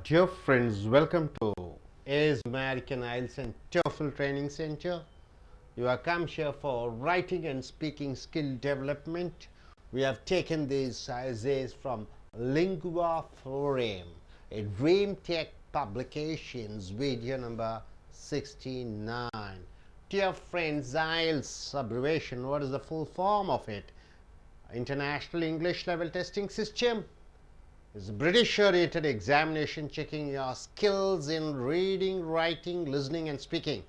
Dear friends, welcome to A.S. American I.E.L.T.S and Toefl Training Center. You have come here for writing and speaking skill development. We have taken these essays from Lingua Forum, a Dream Tech Publications, video number 69. Dear friends, I.E.L.T.S abbreviation, what is the full form of it? International English Level Testing System. It's a British-oriented examination checking your skills in reading, writing, listening and speaking.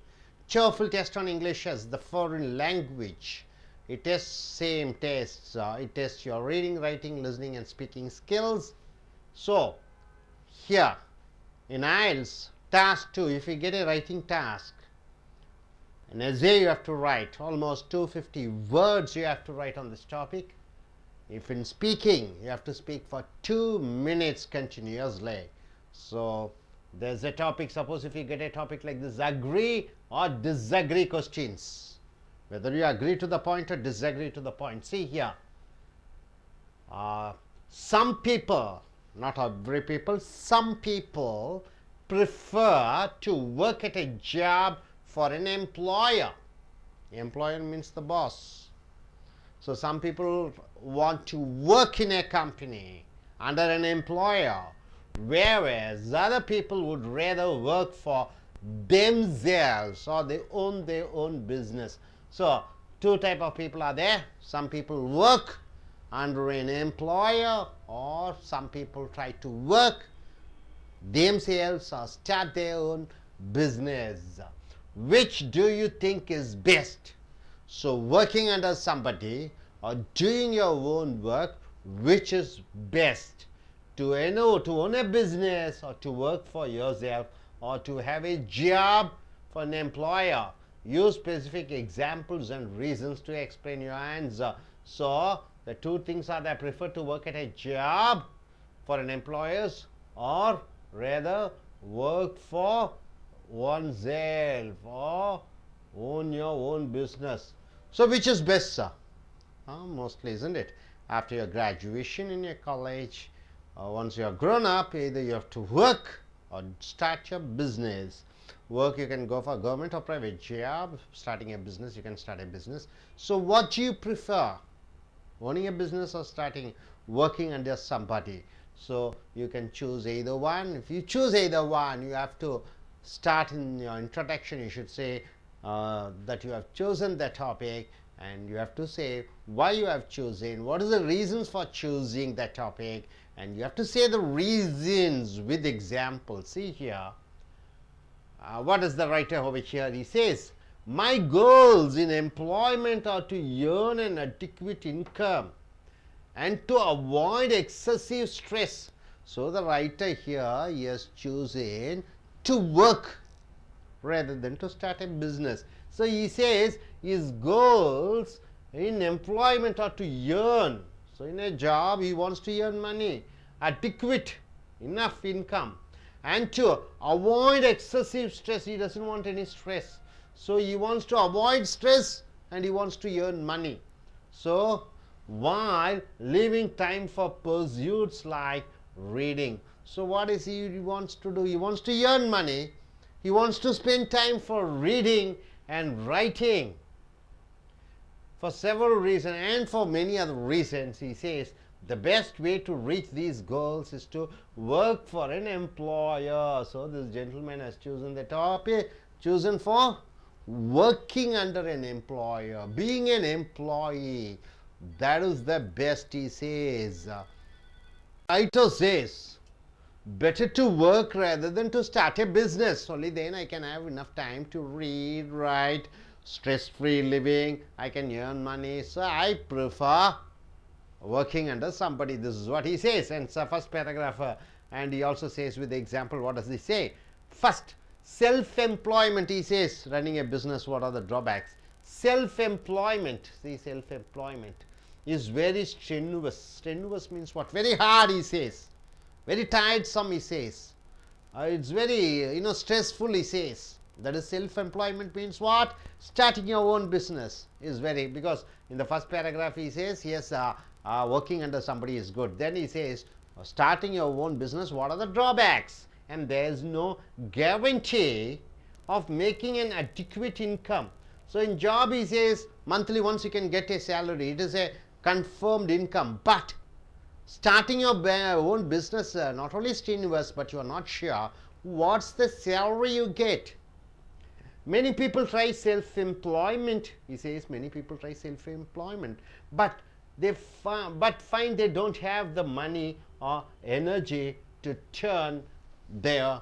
Toefl test on English as the foreign language. It tests same tests. It tests your reading, writing, listening and speaking skills. So, here in I.E.L.T.S, task 2, if you get a writing task, an essay you have to write, almost 250 words you have to write on this topic. If in speaking, you have to speak for 2 minutes continuously. So, there's a topic, suppose if you get a topic like this, agree or disagree questions. Whether you agree to the point or disagree to the point. See here, some people, not every people, some people prefer to work at a job for an employer. Employer means the boss. So, some people want to work in a company under an employer, whereas other people would rather work for themselves or they own their own business. So, two type of people are there. Some people work under an employer or some people try to work themselves or start their own business. Which do you think is best? So, working under somebody or doing your own work, which is best? To own a business or to work for yourself or to have a job for an employer? Use specific examples and reasons to explain your answer. So, the two things are that prefer to work at a job for an employer or rather work for oneself or own your own business. So, which is best, sir? Mostly, isn't it? After your graduation in your college, once you are grown up, either you have to work or start your business. Work, you can go for government or private job. Starting a business, you can start a business. So, what do you prefer? Owning a business or working under somebody? So, you can choose either one. If you choose either one, you have to start in your introduction. You should say that you have chosen the topic and you have to say why you have chosen, what are the reasons for choosing that topic, and you have to say the reasons with examples. See here, what is the writer over here? He says, my goals in employment are to earn an adequate income and to avoid excessive stress. So, the writer here is choosing to work rather than to start a business. So, he says his goals in employment are to earn. So, in a job he wants to earn money, adequate, enough income, and to avoid excessive stress. He doesn't want any stress. So, he wants to avoid stress and he wants to earn money. So, while leaving time for pursuits like reading. So, what is he wants to do? He wants to earn money. He wants to spend time for reading and writing. For several reasons and for many other reasons, he says the best way to reach these goals is to work for an employer. So, this gentleman has chosen the topic, chosen for working under an employer, being an employee. That is the best, he says. Writer says, better to work rather than to start a business. Only then I can have enough time to read, write, stress-free living. I can earn money. So, I prefer working under somebody. This is what he says. And so, first paragraph, and he also says with the example, what does he say? First, self-employment, he says, running a business, what are the drawbacks? Self-employment, see, self-employment is very strenuous. Strenuous means what? Very hard, he says. Very tiresome, he says. It's very, stressful, he says. That is, self-employment means what? Starting your own business is very, because in the first paragraph he says, yes, working under somebody is good. Then he says, starting your own business, what are the drawbacks? And there is no guarantee of making an adequate income. So in job he says monthly once you can get a salary, it is a confirmed income. But starting your own business, not only strenuous, but you are not sure what's the salary you get. Many people try self-employment. He says many people try self-employment, but they find they don't have the money or energy to turn their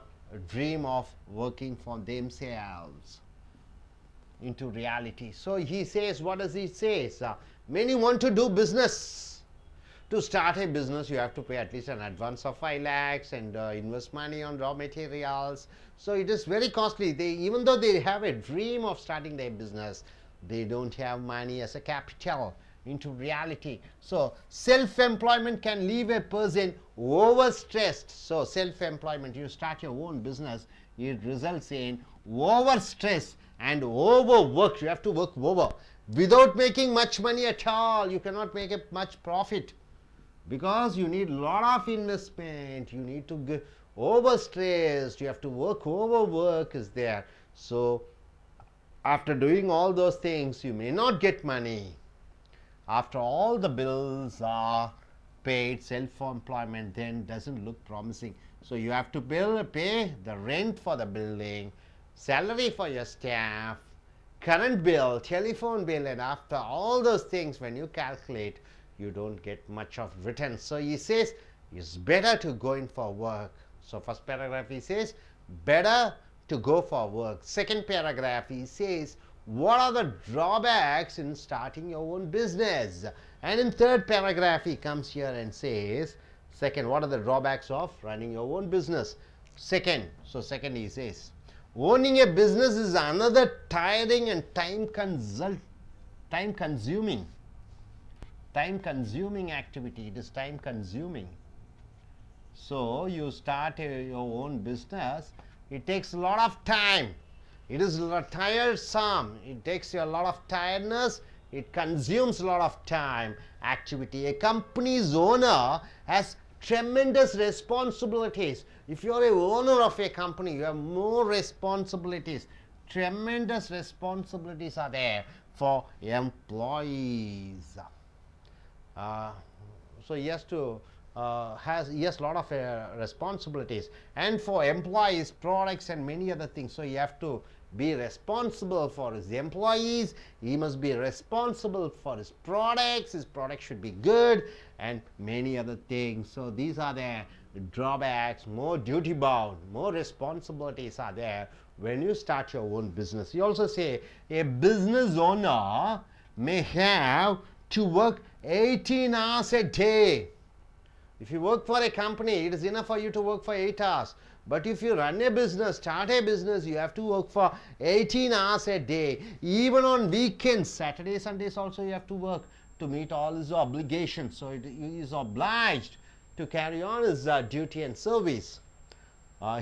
dream of working for themselves into reality. So he says, what does he say? Many want to do business. To start a business, you have to pay at least an advance of 5 lakhs and invest money on raw materials. So it is very costly. Even though they have a dream of starting their business, they don't have money as a capital into reality. So self-employment can leave a person overstressed. So self-employment, you start your own business, it results in overstress and overwork. You have to work over without making much money at all. You cannot make much profit, because you need a lot of investment, you need to get overstressed, you have to overwork is there. So after doing all those things, you may not get money. After all the bills are paid, self-employment then doesn't look promising. So you have to pay the rent for the building, salary for your staff, current bill, telephone bill, and after all those things, when you calculate, you don't get much of return. So he says it's better to go in for work. So first paragraph he says better to go for work. Second paragraph he says what are the drawbacks in starting your own business. And in third paragraph he comes here and says second, what are the drawbacks of running your own business. Second he says owning a business is another tiring and time consuming activity. It is time consuming. So you start your own business, it takes a lot of time, it is tiresome, it takes you a lot of tiredness, it consumes a lot of time activity. A company's owner has tremendous responsibilities. If you are a owner of a company, you have more responsibilities. Tremendous responsibilities are there for employees. So he has to has a lot of responsibilities, and for employees, products, and many other things. So you have to be responsible for his employees, he must be responsible for his products should be good, and many other things. So these are the drawbacks. More duty bound, more responsibilities are there when you start your own business. You also say a business owner may have to work 18 hours a day. If you work for a company, it is enough for you to work for 8 hours. But if you run a business, start a business, you have to work for 18 hours a day. Even on weekends, Saturdays, Sundays also you have to work to meet all his obligations. So he is obliged to carry on his duty and service.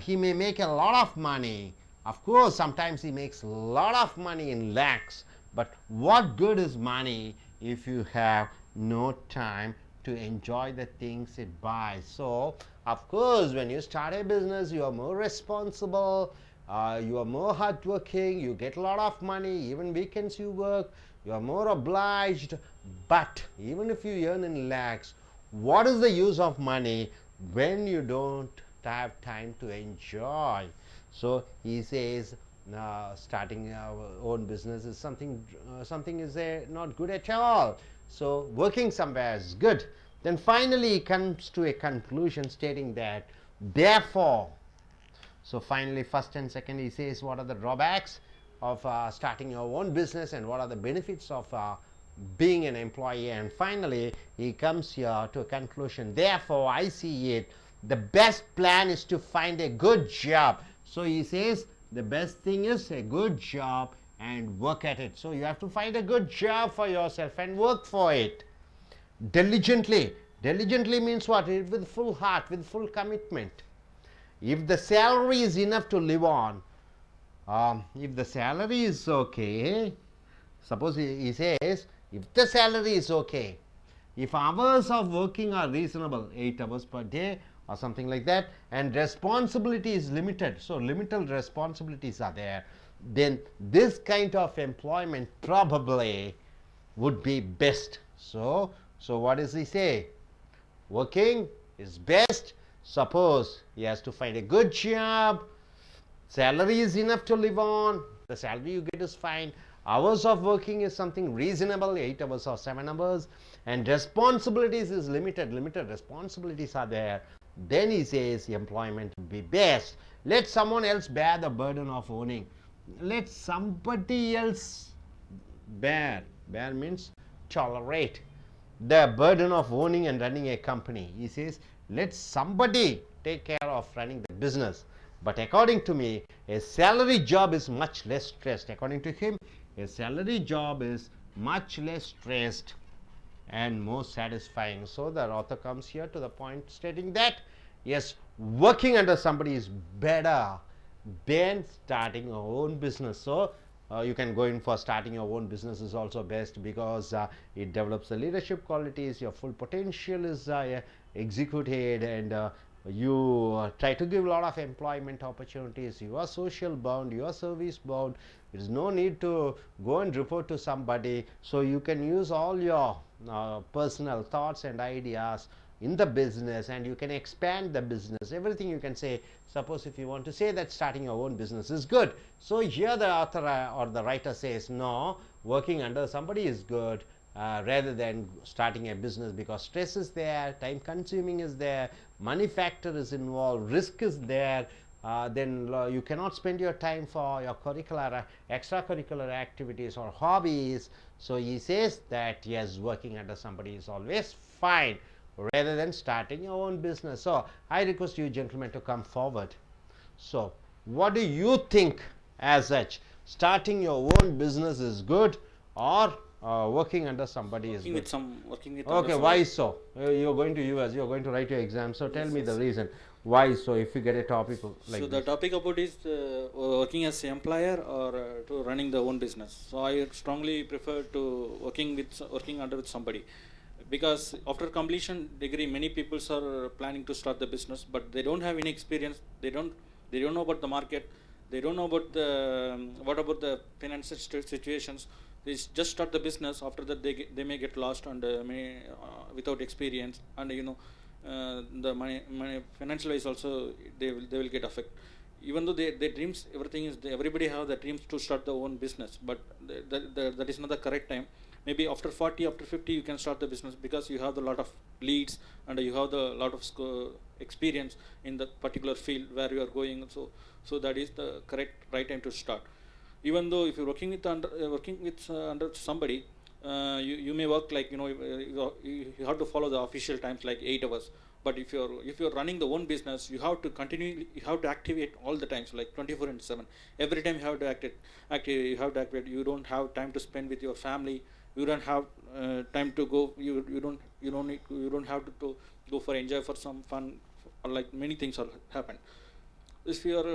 He may make a lot of money. Of course, sometimes he makes a lot of money in lakhs. But what good is money if you have no time to enjoy the things it buys? So of course, when you start a business, you are more responsible, you are more hardworking, you get a lot of money, even weekends you work, you are more obliged. But even if you earn in lakhs, what is the use of money when you don't have time to enjoy? So he says starting our own business is something is not good at all. So working somewhere is good. Then finally he comes to a conclusion stating that therefore, so finally first and second he says what are the drawbacks of starting your own business and what are the benefits of being an employee, and finally he comes here to a conclusion. Therefore I see it, the best plan is to find a good job. So he says the best thing is a good job and work at it. So you have to find a good job for yourself and work for it diligently. Diligently means what? With full heart, with full commitment. If the salary is enough to live on, if the salary is okay, suppose he says if the salary is okay, If hours of working are reasonable, 8 hours per day or something like that, and responsibility is limited, so limited responsibilities are there, then this kind of employment probably would be best. So what does he say? Working is best. Suppose he has to find a good job, salary is enough to live on, the salary you get is fine, hours of working is something reasonable, 8 hours or 7 hours, and responsibilities is limited responsibilities are there, then he says employment will be best. Let someone else bear the burden of owning. Let somebody else bear means tolerate the burden of owning and running a company. He says let somebody take care of running the business. But according to me, a salary job is much less stressed. According to him, a salary job is much less stressed and more satisfying. So the author comes here to the point stating that yes, working under somebody is better than starting your own business. So you can go in for starting your own business is also best, because it develops the leadership qualities, your full potential is executed, and you try to give a lot of employment opportunities, you are social bound, you are service bound, there is no need to go and report to somebody, so you can use all your personal thoughts and ideas in the business, and you can expand the business, everything you can say. Suppose if you want to say that starting your own business is good, so here the author or the writer says no, working under somebody is good rather than starting a business, because stress is there, time consuming is there, money factor is involved, risk is there, then you cannot spend your time for your curricular extracurricular activities or hobbies. So he says that yes, working under somebody is always fine rather than starting your own business. So I request you gentlemen to come forward. So what do you think as such? Starting your own business is good, or working under somebody is good? Working with Okay, why so? You're going to US, you're going to write your exam, so tell me the reason. Why so, if you get a topic like so the topic about is working as an employer or to running the own business. So I strongly prefer to working under with somebody, because after completion degree many people are planning to start the business, but they don't have any experience, they don't know about the market, they don't know about the what about the financial situations. They just start the business, after that they may get lost and may without experience, and the money financial wise also they will get affected. Even though their dreams, everything is everybody have the dreams to start their own business, but that is not the correct time. Maybe after 40, after 50 you can start the business, because you have a lot of leads and you have the lot of experience in the particular field where you are going. So that is the correct right time to start. Even though if you're working with under somebody, you may work like you have to follow the official times like 8 hours. But if you're running the own business, you have to activate all the times, like 24/7. Every time you have to activate. You don't have time to spend with your family. You don't have time to go. You don't have to go for enjoy for some fun, or like many things are happen. If you are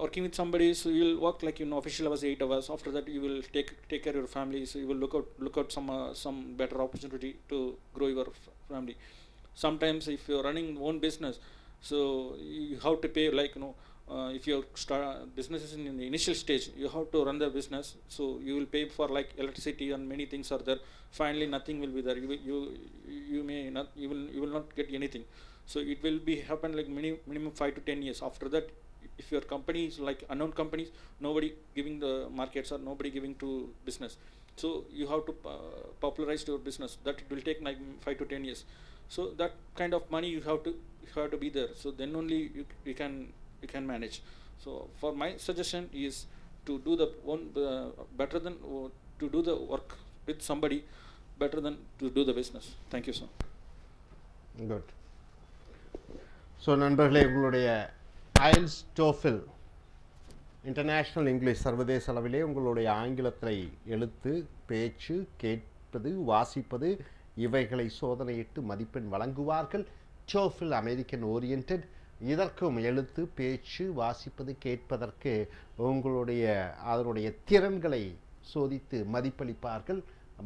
working with somebody, so you will work like official hours 8 hours. After that, you will take care of your family. So you will look out some better opportunity to grow your family. Sometimes if you're running own business, so you have to pay like if your business is in the initial stage, you have to run the business, so you will pay for like electricity and many things are there. Finally nothing will be there. You will not get anything. So it will be happen like minimum 5 to 10 years. After that, if your company is like unknown companies, nobody giving the markets or nobody giving to business, so you have to popularize your business. That will take like 5 to 10 years. So that kind of money you have to be there. So then only you can manage. So for my suggestion is to do the one better than to do the work with somebody better than to do the business. Thank you, sir. Good. So நண்பர்களே, உங்களுடைய IELTS TOEFL international English சர்வதேச அளவிலே உங்களுடைய ஆங்கிலத்தை எழுத்து, பேச்சு, கேட்பது, வாசிப்பது இவைகளை சோதனையிட்டு மதிப்பெண் வழங்குவார்கள். TOEFL American oriented. இதற்கும் எழுத்து, பேச்சு, வாசிப்பது, கேட்பதற்கு அதனுடைய திறன்களை சோதித்து மதிப்பளிப்பார்கள்.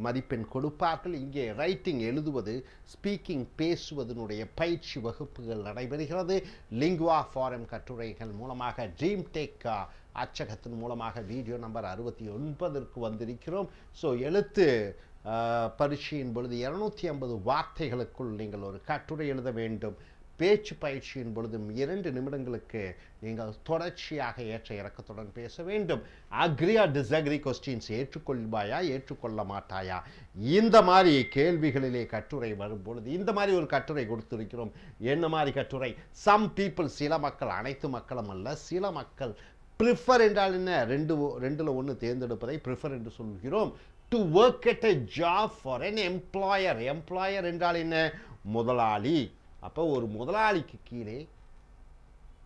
மதிப்பெண் கொடுப்பார்கள். இங்கே ரைட்டிங் எழுதுவது, ஸ்பீக்கிங் பேசுவதனுடைய பயிற்சி வகுப்புகள் நடைபெறுகிறது. லிங்குவா ஃபாரம் கட்டுரைகள் மூலமாக ட்ரீம் டேக் அச்சகத்தின் மூலமாக வீடியோ நம்பர் 69ற்கு வந்திருக்கிறோம். ஸோ எழுத்து பரீட்சையின் பொழுது 250 வார்த்தைகளுக்குள் நீங்கள் ஒரு கட்டுரை எழுத வேண்டும். பேச்சு பயிற்சியின் பொழுதும் 2 நிமிடங்களுக்கு நீங்கள் தொடர்ச்சியாக ஏற்ற இறக்கத்துடன் பேச வேண்டும். அக்ரி ஆர் டிஸ்அக்ரி கொஸ்டின்ஸ், ஏற்றுக்கொள்வாயா ஏற்றுக்கொள்ள மாட்டாயா, இந்த மாதிரி கேள்விகளிலே கட்டுரை வரும்பொழுது இந்த மாதிரி ஒரு கட்டுரை கொடுத்திருக்கிறோம். என்ன மாதிரி கட்டுரை? சம் பீப்புள், சில மக்கள், அனைத்து மக்களும் அல்ல, சில மக்கள். ப்ரிஃபர் என்றால் என்ன? ரெண்டுல ஒன்று தேர்ந்தெடுப்பதை ப்ரிஃபர் என்று சொல்கிறோம். To work at a job for N employer. Employer என்றால் என்ன? முதலாளி. அப்போ ஒரு முதலாளிக்கு கீழே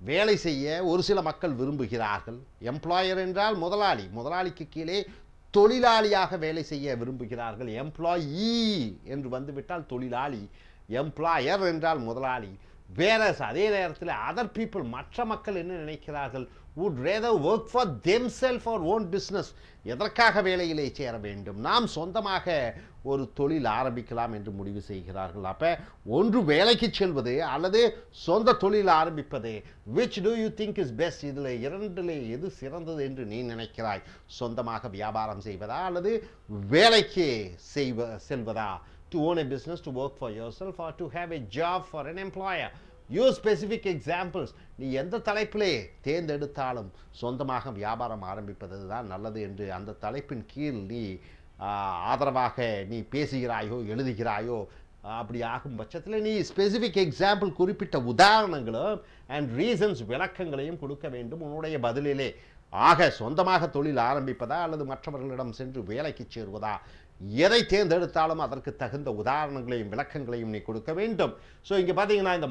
வேலை செய்ய ஒரு சில மக்கள் விரும்புகிறார்கள். எம்ப்ளாயர் என்றால் முதலாளி, முதலாளிக்கு கீழே தொழிலாளியாக வேலை செய்ய விரும்புகிறார்கள். எம்ப்ளாயி என்று வந்துவிட்டால் தொழிலாளி, எம்ப்ளாயர் என்றால் முதலாளி. வேற அதே நேரத்தில் அதர் பீப்புள், மற்ற மக்கள் என்ன நினைக்கிறார்கள்? would rather work for themselves or own business. எதற்காக வேலையிலே சேர வேண்டும்? நாம் சொந்தமாக ஒரு தொழில் ஆரம்பிக்கலாம் என்று முடிவு செய்கிறார்கள். அப்போ ஒன்று வேலைக்கு செல்வது அல்லது சொந்த தொழில் ஆரம்பிப்பது. which do you think is best? இதில் இரண்டிலே எது சிறந்தது என்று நீ நினைக்கிறாய்? சொந்தமாக வியாபாரம் செய்வதா அல்லது வேலைக்கு செல்வதா? to own a business, to work for yourself, or to have a job for an employer. Use specific examples. நீ எந்த தலைப்பிலே தேர்ந்தெடுத்தாலும் சொந்தமாக வியாபாரம் ஆரம்பிப்பது தான் நல்லது என்று அந்த தலைப்பின் கீழ் நீ ஆதரவாக நீ பேசுகிறாயோ எழுதுகிறாயோ, அப்படி ஆகும் பட்சத்தில் நீ ஸ்பெசிஃபிக் எக்ஸாம்பிள், குறிப்பிட்ட உதாரணங்களும் அண்ட் ரீசன்ஸ், விளக்கங்களையும் கொடுக்க வேண்டும் உன்னுடைய பதிலிலே. ஆக சொந்தமாக தொழில் ஆரம்பிப்பதா அல்லது மற்றவர்களிடம் சென்று வேலைக்கு சேருவதா, எதை தேர்ந்தெடுத்தாலும் அதற்கு தகுந்த உதாரணங்களையும் விளக்கங்களையும் நீ கொடுக்க வேண்டும். ஸோ இங்கே பார்த்தீங்கன்னா இந்த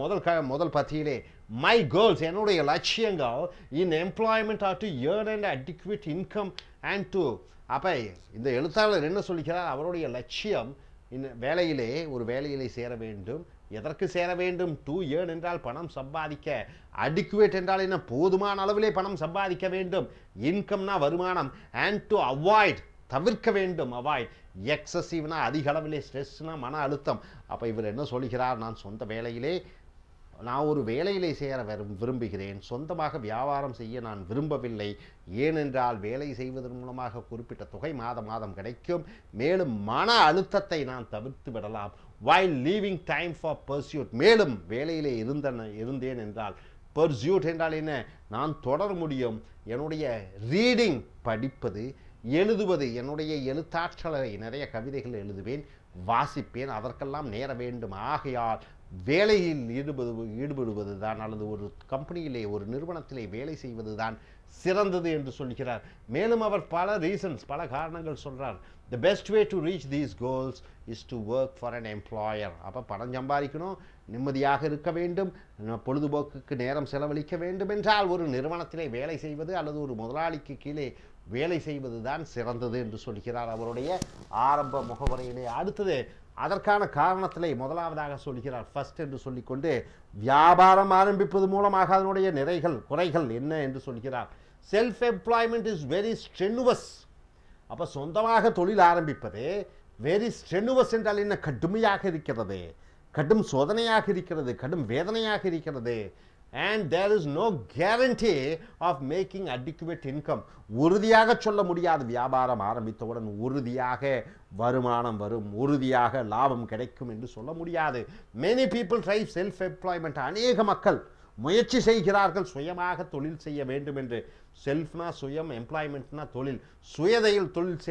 முதல் பத்தியிலே மை கோல்ஸ், என்னுடைய லட்சியங்கள் இன் employment R to earn and adequate income and to. அப்போ இந்த எழுத்தாளர் என்ன சொல்லிக்கிறார்? அவருடைய லட்சியம் வேலையிலே ஒரு வேலையிலே சேர வேண்டும். எதற்கு சேர வேண்டும்? டு ஏர்ன் என்றால் பணம் சம்பாதிக்க, அடிக்குவேட் என்றால் என்ன? போதுமான அளவிலே பணம் சம்பாதிக்க வேண்டும், இன்கம்னா வருமானம், அண்ட் டு அவாய்ட் தவிர்க்க வேண்டும், அவாய்ட் எக்ஸசிவ்னா அதிக அளவிலே, ஸ்ட்ரெஸ்னா மன அழுத்தம். அப்போ இவர் என்ன சொல்கிறார்? நான் ஒரு வேலையிலே சேர விரும்புகிறேன், சொந்தமாக வியாபாரம் செய்ய நான் விரும்பவில்லை. ஏனென்றால் வேலை செய்வதன் மூலமாக குறிப்பிட்ட தொகை மாதம் கிடைக்கும், மேலும் மன அழுத்தத்தை நான் தவிர்த்து விடலாம். while leaving time for pursuit. மேலும் வேலையிலே இருந்தேன் என்றால் pursuit என்றால் என்ன? நான் தொடர முடியும். என்னுடைய ரீடிங், படிப்பது, எழுதுவது, என்னுடைய எழுத்தாற்றலை, நிறைய கவிதைகள் எழுதுவேன், வாசிப்பேன், அதற்கெல்லாம் நேர வேண்டும். ஆகையால் வேலையில் ஈடுபடுவது தான் அல்லது ஒரு கம்பெனியிலே ஒரு நிறுவனத்திலே வேலை செய்வது தான் சிறந்தது என்று சொல்கிறார். மேலும் அவர் பல ரீசன்ஸ், பல காரணங்கள் சொல்கிறார். The best way to reach these goals is to work for an employer. அப்போ பணம் சம்பாதிக்கணும், நிம்மதியாக இருக்க வேண்டும், பொழுதுபோக்குக்கு நேரம் செலவழிக்க வேண்டும் என்றால் ஒரு நிறுவனத்திலே வேலை செய்வது அல்லது ஒரு முதலாளிக்கு கீழே வேலை செய்வது தான் சிறந்தது என்று சொல்கிறார் அவருடைய ஆரம்ப முகவரையிலே. அடுத்தது அதற்கான காரணத்திலே முதலாவதாக சொல்கிறார். ஃபர்ஸ்ட் என்று சொல்லிக்கொண்டு வியாபாரம் ஆரம்பிப்பது மூலமாக அதனுடைய நிறைகள் குறைகள் என்ன என்று சொல்கிறார். Self employment is very strenuous. அப்போ சொந்தமாக தொழில் ஆரம்பிப்பது வெரி ஸ்ட்ரெனுவஸ் என்றால் என்ன? கடுமையாக இருக்கிறது, கடும் சோதனையாக இருக்கிறது, கடும் வேதனையாக இருக்கிறது. and there is no guarantee of making adequate income. உறுதியாக சொல்ல முடியாது வியாபாரம் ஆரம்பித்தவுடன் உறுதியாக வருமானம் வரும், உறுதியாக லாபம் கிடைக்கும் என்று சொல்ல முடியாது. many people try self employment. அநேக மக்கள் முயற்சி செய்கிறார்கள் சுயமாக தொழில் செய்ய வேண்டும் என்று. செல்ஃப்னா சுயம், எம்ப்ளாய்மெண்ட்னா தொழில், சுயதையில் தொழில்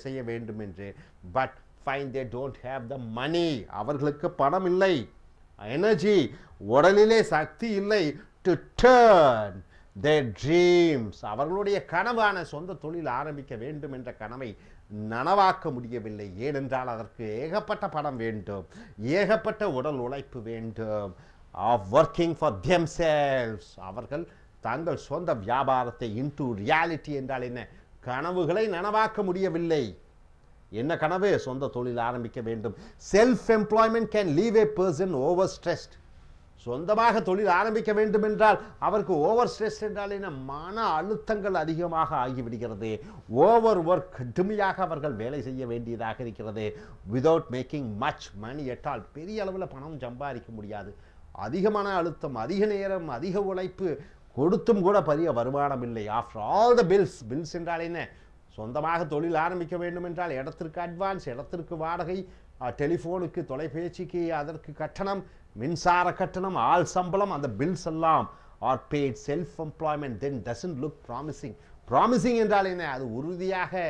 செய்ய வேண்டும் என்று. But find they don't have the money. அவர்களுக்கு பணம் இல்லை, எனர்ஜி, உடலிலே சக்தி இல்லை. டு டர்ன் தேர் ட்ரீம்ஸ், அவர்களுடைய கனவான சொந்த தொழில் ஆரம்பிக்க வேண்டும் என்ற கனவை நனவாக்க முடியவில்லை. ஏனென்றால் அதற்கு ஏகப்பட்ட பணம் வேண்டும், ஏகப்பட்ட உடல் உழைப்பு வேண்டும். ஆஃப் ஒர்க்கிங் ஃபார் தெம்செல்வ்ஸ், அவர்கள் தங்கள் சொந்த வியாபாரத்தை இன்டு ரியாலிட்டி என்றால் என்ன? கனவுகளை நனவாக்க முடியவில்லை. என்ன கனவு? சொந்த தொழில் ஆரம்பிக்க வேண்டும். Self employment can leave A person over stressed. சொந்தமாக தொழில் ஆரம்பிக்க வேண்டும் என்றால் அவருக்கு ஓவர் ஸ்ட்ரெஸ் என்றால் என்ன, மன அழுத்தங்கள் அதிகமாக ஆகிவிடுகிறது. ஓவர் ஒர்க், கடுமையாக அவர்கள் வேலை செய்ய வேண்டியதாக இருக்கிறது. விதவுட் மேக்கிங் மச் மணி எட் ஆல், பெரிய அளவில் பணம் சம்பாதிக்க முடியாது. அதிகமான அழுத்தம், அதிக நேரம், அதிக உழைப்பு கொடுத்தும் கூட பெரிய வருமானம் இல்லை. ஆஃப்டர் ஆல் த பில்ஸ் என்றால் என்ன, சொந்தமாக தொழில் ஆரம்பிக்க வேண்டும் என்றால் இடத்திற்கு அட்வான்ஸ், இடத்திற்கு வாடகை, டெலிஃபோனுக்கு, தொலைபேசிக்கு அதற்கு கட்டணம், மின்சார கட்டணம், ஆள் சம்பளம், அந்த பில்ஸ் எல்லாம் are paid. Self employment then doesn't look promising என்றால் என்ன, அது உறுதியாக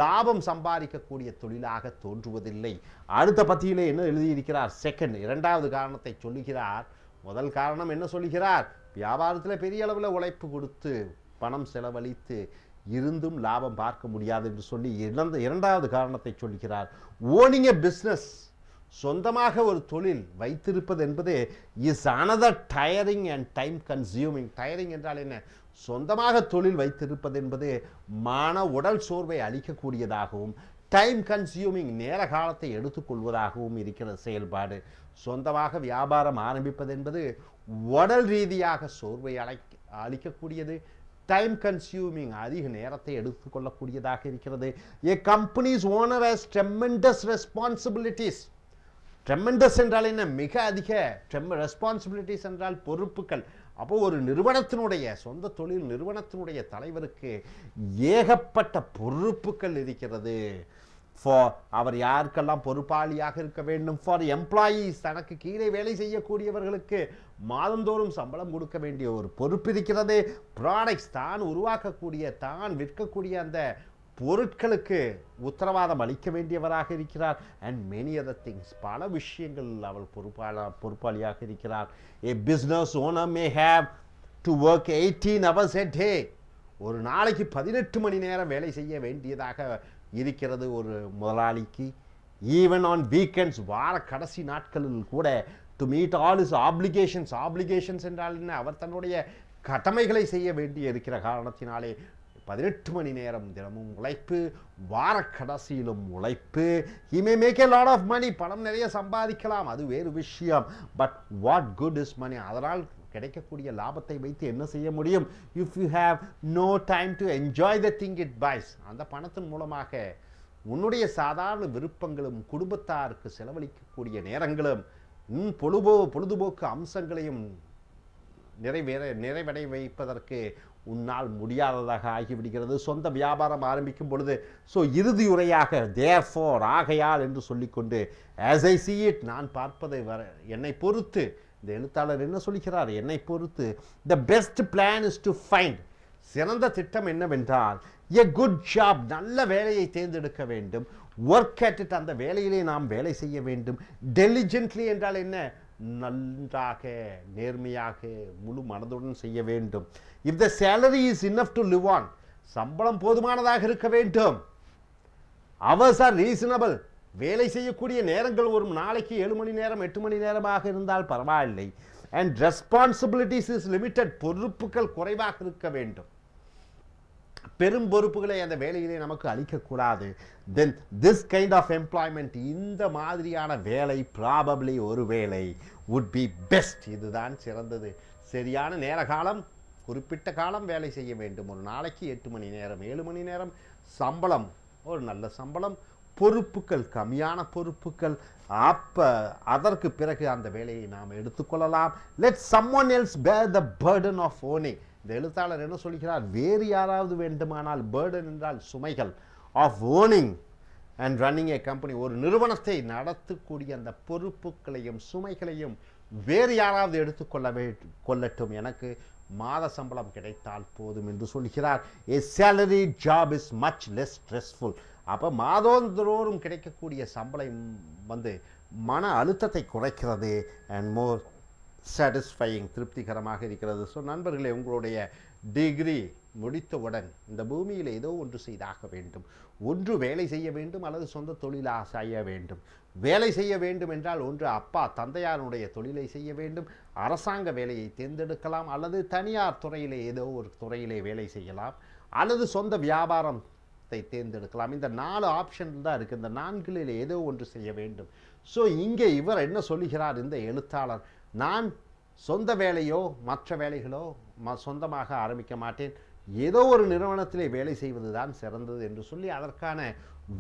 லாபம் சம்பாதிக்கக்கூடிய தொழிலாக தோன்றுவதில்லை. அடுத்த பத்தியிலே என்ன எழுதியிருக்கிறார், செகண்ட், இரண்டாவது காரணத்தை சொல்லுகிறார். முதல் காரணம் என்ன சொல்லுகிறார், வியாபாரத்தில் பெரிய அளவில் உழைப்பு கொடுத்து பணம் செலவழித்து இருந்தும் லாபம் பார்க்க முடியாது என்று சொல்லி இரண்டாவது காரணத்தை சொல்கிறார். ஓனிங் எ பிஸ்னஸ், சொந்தமாக ஒரு தொழில் வைத்திருப்பது என்பது is another tiering and time consuming. Tiering என்றால் என்ன, சொந்தமாக தொழில் வைத்திருப்பது என்பது மன உடல் சோர்வை அளிக்கக்கூடியதாகவும், டைம் கன்சியூமிங், நேர காலத்தை எடுத்துக்கொள்வதாகவும் இருக்கிற செயல்பாடு. சொந்தமாக வியாபாரம் ஆரம்பிப்பது என்பது உடல் ரீதியாக சோர்வை அளிக்கக்கூடியது, டைம் கன்சியூமிங், அதிக நேரத்தை எடுத்துக்கொள்ளக்கூடியதாக இருக்கிறது. A company's owner has tremendous responsibilities. Tremendous என்றால் என்ன, மிக அதிக. ரெஸ்பான்சிபிலிட்டிஸ் என்றால் பொறுப்புகள். அப்போ ஒரு நிறுவனத்தினுடைய, சொந்த தொழில் நிறுவனத்தினுடைய தலைவருக்கு ஏகப்பட்ட பொறுப்புகள் இருக்கிறது. ஃபார் அவர் யாருக்கெல்லாம் பொறுப்பாளியாக இருக்க வேண்டும், ஃபார் எம்ப்ளாயீஸ், தனக்கு கீழே வேலை செய்யக்கூடியவர்களுக்கு மாதந்தோறும் சம்பளம் கொடுக்க வேண்டிய ஒரு பொறுப்பு இருக்கிறது. ப்ராடக்ட்ஸ், தான் உருவாக்கக்கூடிய, தான் விற்கக்கூடிய அந்த பொருட்களுக்கு உத்தரவாதம் அளிக்க வேண்டியவராக இருக்கிறார். அண்ட் மெனி அதர் திங்ஸ், பல விஷயங்கள் அவள் பொறுப்பாளியாக இருக்கிறார். A business owner may have to work 18 hours a day. ஒரு நாளைக்கு 18 மணி நேரம் வேலை செய்ய வேண்டியதாக இருக்கிறது ஒரு முதலாளிக்கு. ஈவன் ஆன் வீக்கெண்ட்ஸ், வார கடைசி நாட்களில் கூட, to meet all is applications என்றால் என்ன, அவர் தன்னுடைய கடமைகளை செய்ய வேண்டி இருக்கிற காரணத்தினாலே 18 மணி நேரம் தினமும் உழைப்பு, வார கடைசியிலும் உழைப்பு. He may make a lot of money, பணம் நிறைய சம்பாதிக்கலாம், அது வேறு விஷயம். பட் வாட் குட் இஸ் மணி, அதனால் கிடைக்கக்கூடிய லாபத்தை வைத்து என்ன செய்ய முடியும்? If you have no time to enjoy the thing it buys, அந்த பணத்தின் மூலமாக உன்னுடைய சாதாரண விருப்பங்களும், குடும்பத்தாருக்கு செலவழிக்கக்கூடிய நேரங்களும், பொழுதுபோக்கு அம்சங்களையும் நிறைவடை வைப்பதற்கு உன்னால் முடியாததாக ஆகிவிடுகிறது சொந்த வியாபாரம் ஆரம்பிக்கும் பொழுது. ஸோ இறுதியுரையாக therefore, ஆகையால் என்று சொல்லிக்கொண்டு, as I see it, நான் பார்ப்பதை என்னை பொறுத்து, இந்த எழுத்தாளர் என்ன சொல்கிறார், என்னை பொறுத்து, the best plan is to find, சிறந்த திட்டம் என்னவென்றால், a good job, நல்ல வேலையை தேர்ந்தெடுக்க வேண்டும். work at it, அந்த வேலையிலே நாம் வேலை செய்ய வேண்டும். diligently என்றால் என்ன, நன்றாக, நேர்மையாக, முழு மனதுடன் செய்ய வேண்டும். if the salary is enough to live on, சம்பளம் போதுமானதாக இருக்க வேண்டும். hours are reasonable, வேலை செய்யக்கூடிய நேரங்கள் ஒரு நாளைக்கு 7 மணி நேரம் 8 மணி நேரமாக இருந்தால் பரவாயில்லை. and responsibilities is limited, பொறுப்புகள் குறைவாக இருக்க வேண்டும். பெரும் பொறுப்புகளை அந்த வேலையிலே நமக்கு அளிக்கக்கூடாது. Then this kind of employment, இந்த மாதிரியான வேலை ப்ராபப்ளி ஒரு வேலை would be பெஸ்ட், இதுதான் சிறந்தது. சரியான நேர காலம், குறிப்பிட்ட காலம் வேலை செய்ய வேண்டும். ஒரு நாளைக்கு 8 மணி நேரம் 7 மணி நேரம், சம்பளம் ஒரு நல்ல சம்பளம், பொறுப்புகள் கம்மியான பொறுப்புகள். அதற்கு பிறகு அந்த வேலையை நாம் எடுத்துக்கொள்ளலாம். let someone else bear the burden of owning. இந்த எழுத்தாளர் என்ன சொல்கிறார், வேறு யாராவது வேண்டுமானால், பேர்டன் என்றால் சுமைகள், of owning and running a company, ஒரு நிறுவனத்தை நடத்தக்கூடிய அந்த பொறுப்புகளையும் சுமைகளையும் வேறு யாராவது கொள்ளட்டும், எனக்கு மாத சம்பளம் கிடைத்தால் போதும் என்று சொல்கிறார். a salary job is much less stressful. அப்போ மாதந்தோறும் கிடைக்கக்கூடிய சம்பளம் மன அழுத்தத்தை குறைக்கிறது. அண்ட் மோர் சாட்டிஸ்ஃபையிங், திருப்திகரமாக இருக்கிறது. ஸோ நண்பர்களே, உங்களுடைய டிகிரி முடித்தவுடன் இந்த பூமியில் ஏதோ ஒன்று செய்தாக வேண்டும். ஒன்று வேலை செய்ய வேண்டும், அல்லது சொந்த தொழிலாக செய்ய வேண்டும். வேலை செய்ய வேண்டும் என்றால் ஒன்று அப்பா தந்தையாருடைய தொழிலை செய்ய வேண்டும், அரசாங்க வேலையை தேர்ந்தெடுக்கலாம், அல்லது தனியார் துறையிலே ஏதோ ஒரு துறையிலே வேலை செய்யலாம், அல்லது சொந்த வியாபாரத்தை தேர்ந்தெடுக்கலாம். இந்த 4 ஆப்ஷன் தான் இருக்குது. இந்த 4ல் ஏதோ ஒன்று செய்ய வேண்டும். ஸோ இங்கே இவர் என்ன சொல்லுகிறார், இந்த எழுத்தாளர், நான் சொந்த வேலையோ மற்ற வேலைகளோ சொந்தமாக ஆரம்பிக்க மாட்டேன், ஏதோ ஒரு நிறுவனத்திலே வேலை செய்வது தான் சிறந்தது என்று சொல்லி அதற்கான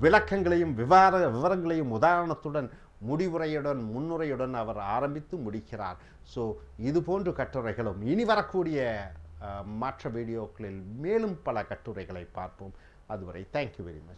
விளக்கங்களையும் விவரங்களையும் உதாரணத்துடன் முடிவுரையுடன் முன்னுரையுடன் அவர் ஆரம்பித்து முடிக்கிறார். ஸோ இது போன்ற கட்டுரைகளும் இனி வரக்கூடிய மற்ற வீடியோக்களில் மேலும் பல கட்டுரைகளை பார்ப்போம். அதுவரை தேங்க்யூ வெரி மச்.